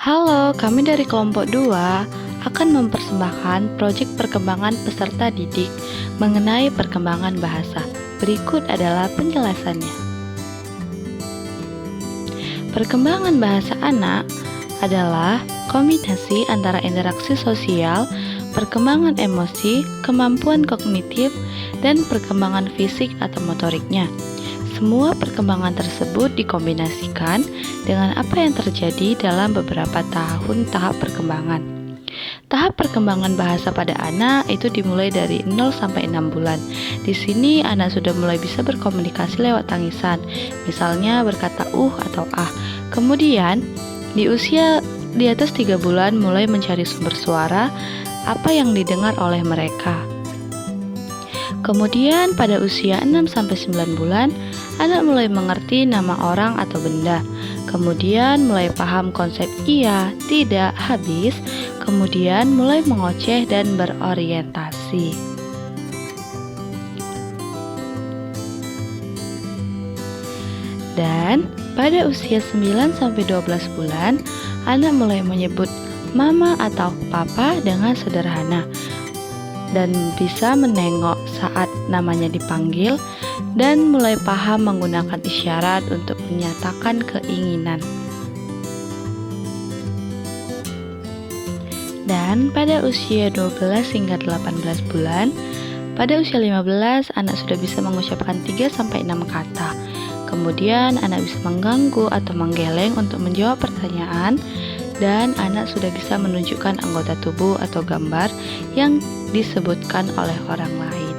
Halo, kami dari kelompok 2 akan mempersembahkan proyek perkembangan peserta didik mengenai perkembangan bahasa. Berikut adalah penjelasannya. Perkembangan bahasa anak adalah kombinasi antara interaksi sosial, perkembangan emosi, kemampuan kognitif, dan perkembangan fisik atau motoriknya. Semua perkembangan tersebut dikombinasikan dengan apa yang terjadi dalam beberapa tahun tahap perkembangan. Tahap perkembangan bahasa pada anak itu dimulai dari 0 sampai 6 bulan. Di sini anak sudah mulai bisa berkomunikasi lewat tangisan, misalnya berkata atau ah. Kemudian, di usia di atas 3 bulan mulai mencari sumber suara apa yang didengar oleh mereka. Kemudian pada usia 6 sampai 9 bulan, anak mulai mengerti nama orang atau benda. Kemudian mulai paham konsep iya, tidak, habis. Kemudian mulai mengoceh dan berorientasi. Dan pada usia 9 sampai 12 bulan, anak mulai menyebut mama atau papa dengan sederhana dan bisa menengok saat namanya dipanggil dan mulai paham menggunakan isyarat untuk menyatakan keinginan. Dan pada usia 12 hingga 18 bulan, pada usia 15 anak sudah bisa mengucapkan 3 sampai 6 kata. Kemudian anak bisa mengganggu atau menggeleng untuk menjawab pertanyaan, dan anak sudah bisa menunjukkan anggota tubuh atau gambar yang disebutkan oleh orang lain.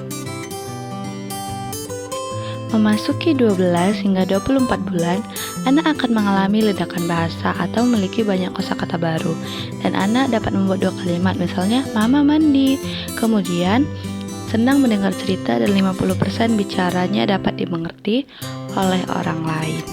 Memasuki 12 hingga 24 bulan, anak akan mengalami ledakan bahasa atau memiliki banyak kosakata baru, dan anak dapat membuat 2 kalimat, misalnya mama mandi. Kemudian senang mendengar cerita dan 50% bicaranya dapat dimengerti oleh orang lain.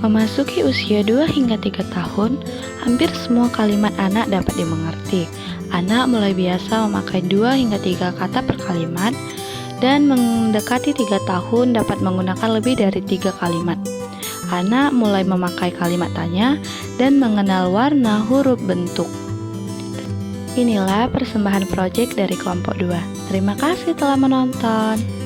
Memasuki usia 2 hingga 3 tahun, hampir semua kalimat anak dapat dimengerti. Anak mulai biasa memakai 2 hingga 3 kata per kalimat, dan mendekati 3 tahun dapat menggunakan lebih dari 3 kalimat. Anak mulai memakai kalimat tanya dan mengenal warna, huruf, bentuk. Inilah persembahan proyek dari kelompok 2. Terima kasih telah menonton.